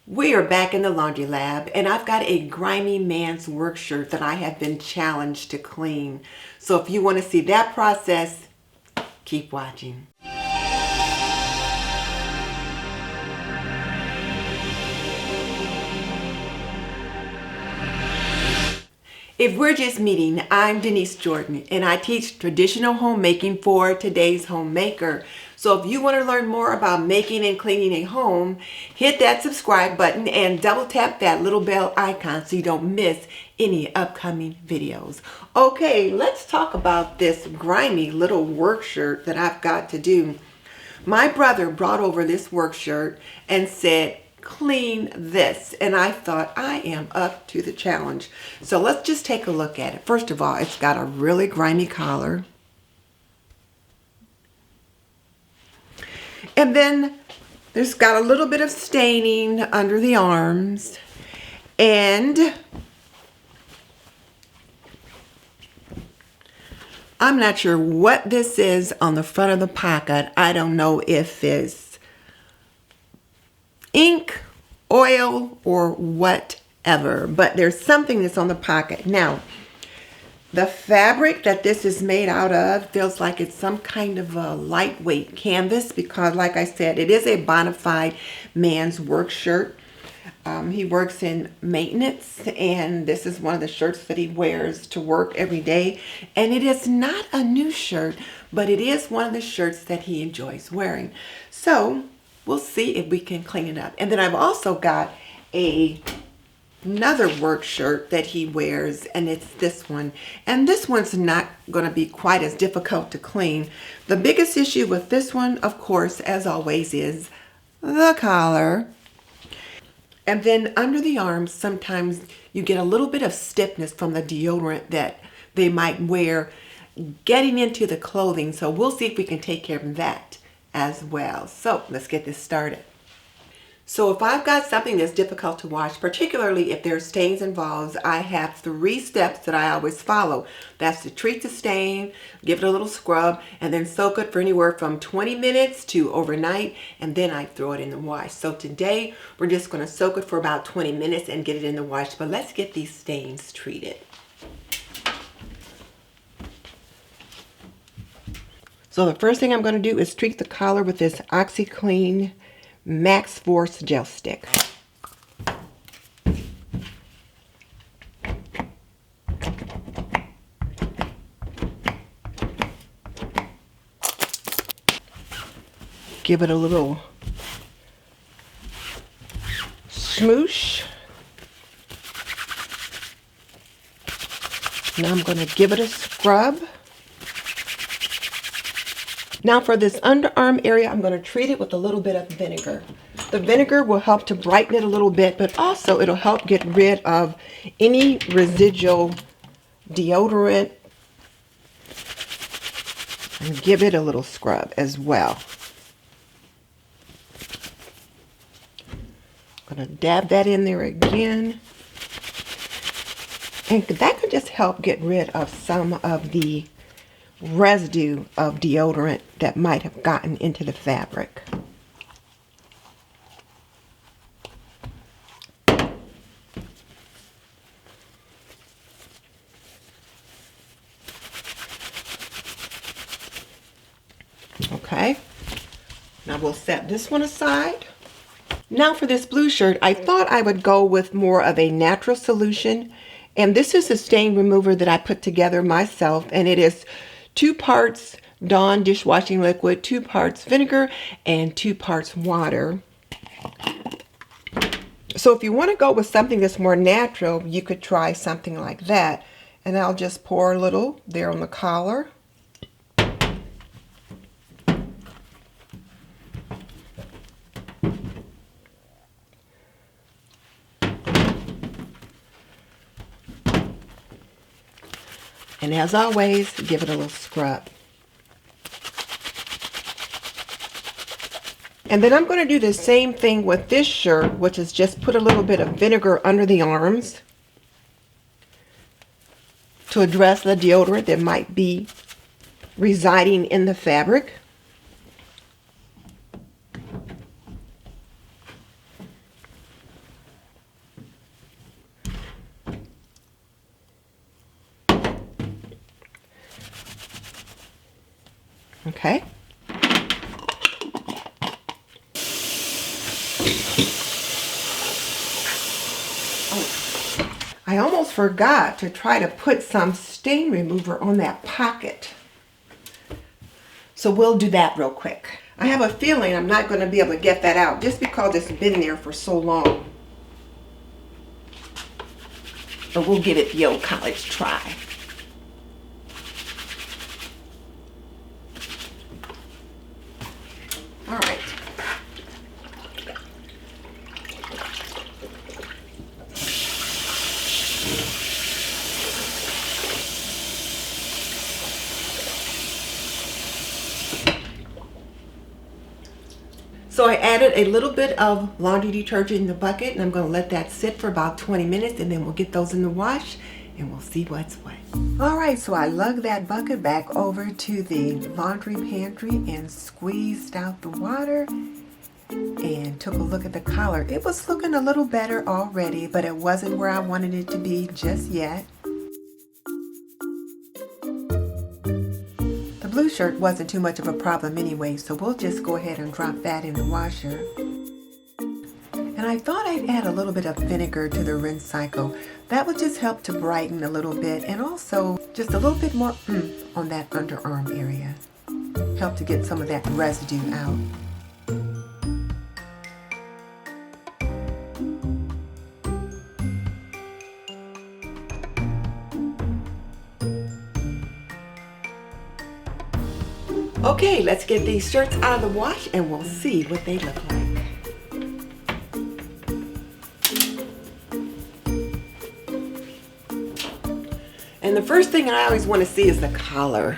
We are back in the laundry lab, and I've got a grimy man's work shirt that I have been challenged to clean. So if you want to see that process, keep watching. If we're just meeting, I'm Denise Jordan, and I teach traditional homemaking for today's homemaker. So if you want to learn more about making and cleaning a home, hit that subscribe button and double tap that little bell icon so you don't miss any upcoming videos. Okay, let's talk about this grimy little work shirt that I've got to do. My brother brought over this work shirt and said, clean this, and I thought, I am up to the challenge. So let's just take a look at it. First of all, it's got a really grimy collar, and then there's got a little bit of staining under the arms, and I'm not sure what this is on the front of the pocket. I don't know if it's ink, oil, or whatever, but there's something that's on the pocket. Now, the fabric that this is made out of feels like it's some kind of a lightweight canvas because, like I said, it is a bona fide man's work shirt. He works in maintenance, and this is one of the shirts that he wears to work every day. And it is not a new shirt, but it is one of the shirts that he enjoys wearing. So we'll see if we can clean it up. And then I've also got another work shirt that he wears, and it's this one. And this one's not going to be quite as difficult to clean. The biggest issue with this one, of course, as always, is the collar. And then under the arms, sometimes you get a little bit of stiffness from the deodorant that they might wear getting into the clothing. So we'll see if we can take care of that as well. So let's get this started. So if I've got something that's difficult to wash, particularly if there's stains involved, I have 3 steps that I always follow. That's to treat the stain, give it a little scrub, and then soak it for anywhere from 20 minutes to overnight, and then I throw it in the wash. So today we're just going to soak it for about 20 minutes and get it in the wash, but let's get these stains treated. So the first thing I'm going to do is treat the collar with this OxiClean Max Force Gel Stick. Give it a little smoosh. Now I'm going to give it a scrub. Now for this underarm area, I'm going to treat it with a little bit of vinegar. The vinegar will help to brighten it a little bit, but also it'll help get rid of any residual deodorant and give it a little scrub as well. I'm going to dab that in there again. And that could just help get rid of some of the residue of deodorant that might have gotten into the fabric. Okay, now we'll set this one aside. Now for this blue shirt, I thought I would go with more of a natural solution, and this is a stain remover that I put together myself, and it is 2 parts Dawn dishwashing liquid, 2 parts vinegar, and 2 parts water. So if you want to go with something that's more natural, you could try something like that. And I'll just pour a little there on the collar. And as always, give it a little scrub. And then I'm going to do the same thing with this shirt, which is just put a little bit of vinegar under the arms to address the deodorant that might be residing in the fabric. Okay. Oh, I almost forgot to try to put some stain remover on that pocket. So we'll do that real quick. I have a feeling I'm not going to be able to get that out just because it's been there for so long. But we'll give it the old college try. All right. So I added a little bit of laundry detergent in the bucket, and I'm going to let that sit for about 20 minutes, and then we'll get those in the wash and we'll see what's what. All right, so I lugged that bucket back over to the laundry pantry and squeezed out the water and took a look at the collar. It was looking a little better already, but it wasn't where I wanted it to be just yet. The blue shirt wasn't too much of a problem anyway, so we'll just go ahead and drop that in the washer. And I thought I'd add a little bit of vinegar to the rinse cycle. That would just help to brighten a little bit and also just a little bit more on that underarm area. Help to get some of that residue out. Okay, let's get these shirts out of the wash and we'll see what they look like. And the first thing I always want to see is the collar.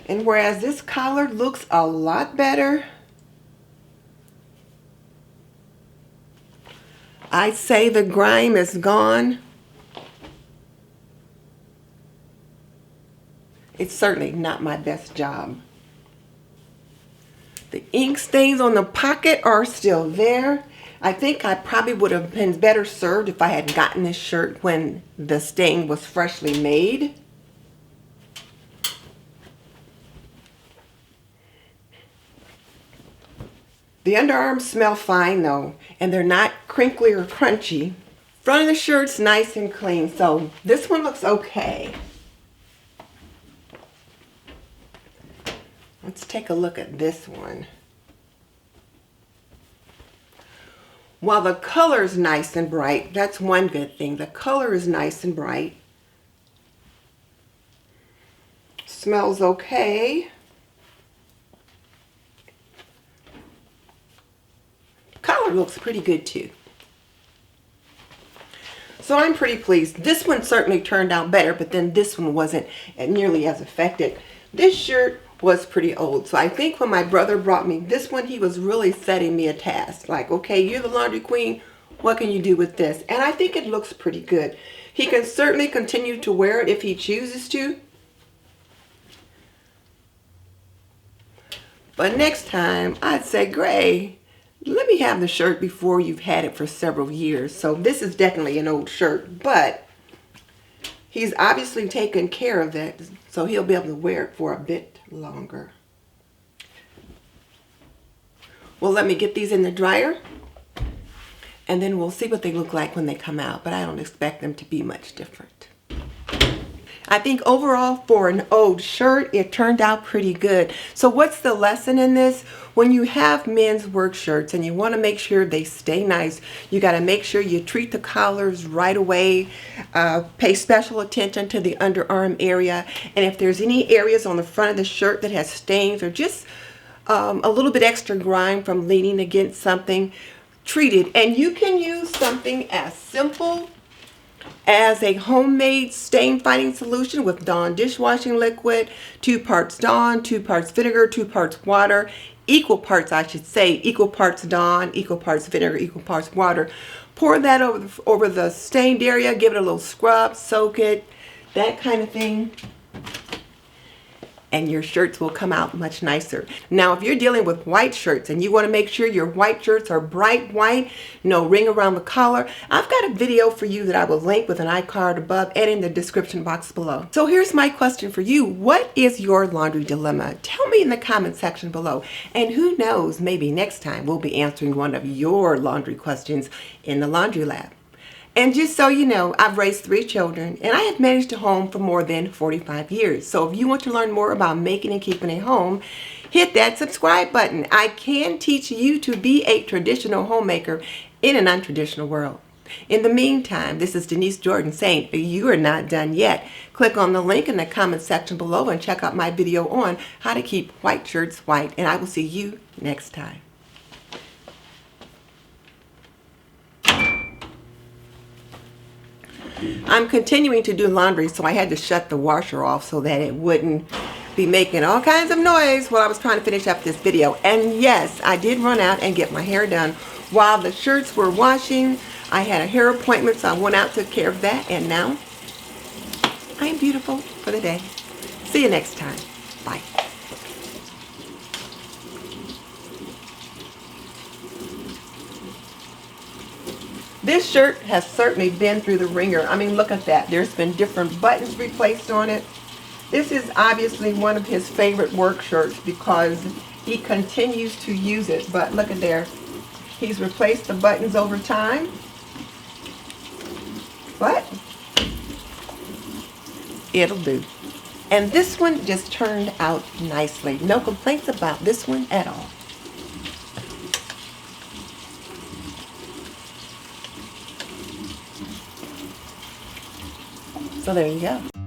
And whereas this collar looks a lot better, I'd say the grime is gone. It's certainly not my best job. The ink stains on the pocket are still there. I think I probably would have been better served if I had gotten this shirt when the stain was freshly made. The underarms smell fine though, and they're not crinkly or crunchy. Front of the shirt's nice and clean, so this one looks okay. Let's take a look at this one. While the color is nice and bright, that's one good thing. The color is nice and bright. Smells okay. Color looks pretty good too. So I'm pretty pleased. This one certainly turned out better, but then this one wasn't nearly as affected. This shirt was pretty old. So I think when my brother brought me this one, he was really setting me a task. Like, okay, you're the laundry queen. What can you do with this? And I think it looks pretty good. He can certainly continue to wear it if he chooses to. But next time, I'd say, Gray, let me have the shirt before you've had it for several years. So this is definitely an old shirt, but he's obviously taken care of it, so he'll be able to wear it for a bit longer. Well, let me get these in the dryer, and then we'll see what they look like when they come out, but I don't expect them to be much different. I think overall for an old shirt, it turned out pretty good. So what's the lesson in this? When you have men's work shirts and you want to make sure they stay nice, you got to make sure you treat the collars right away, pay special attention to the underarm area, and if there's any areas on the front of the shirt that has stains or just a little bit extra grime from leaning against something, treat it. And you can use something as simple as a homemade stain fighting solution with Dawn dishwashing liquid, 2 parts Dawn, 2 parts vinegar, 2 parts water, equal parts I should say, equal parts Dawn, equal parts vinegar, equal parts water. Pour that over the stained area, give it a little scrub, soak it, that kind of thing. and your shirts will come out much nicer. Now, if you're dealing with white shirts and you want to make sure your white shirts are bright white, no ring around the collar, I've got a video for you that I will link with an iCard above and in the description box below. So here's my question for you. What is your laundry dilemma? Tell me in the comment section below. And who knows, maybe next time we'll be answering one of your laundry questions in the laundry lab. And just so you know, I've raised 3 children and I have managed a home for more than 45 years. So if you want to learn more about making and keeping a home, hit that subscribe button. I can teach you to be a traditional homemaker in an untraditional world. In the meantime, this is Denise Jordan saying you are not done yet. Click on the link in the comment section below and check out my video on how to keep white shirts white. And I will see you next time. I'm continuing to do laundry, so I had to shut the washer off so that it wouldn't be making all kinds of noise while I was trying to finish up this video. And yes, I did run out and get my hair done. While the shirts were washing, I had a hair appointment, so I went out, took care of that, and now I am beautiful for the day. See you next time. Bye. This shirt has certainly been through the ringer. I mean, look at that. There's been different buttons replaced on it. This is obviously one of his favorite work shirts because he continues to use it. But look at there. He's replaced the buttons over time. But it'll do. And this one just turned out nicely. No complaints about this one at all. So there you go.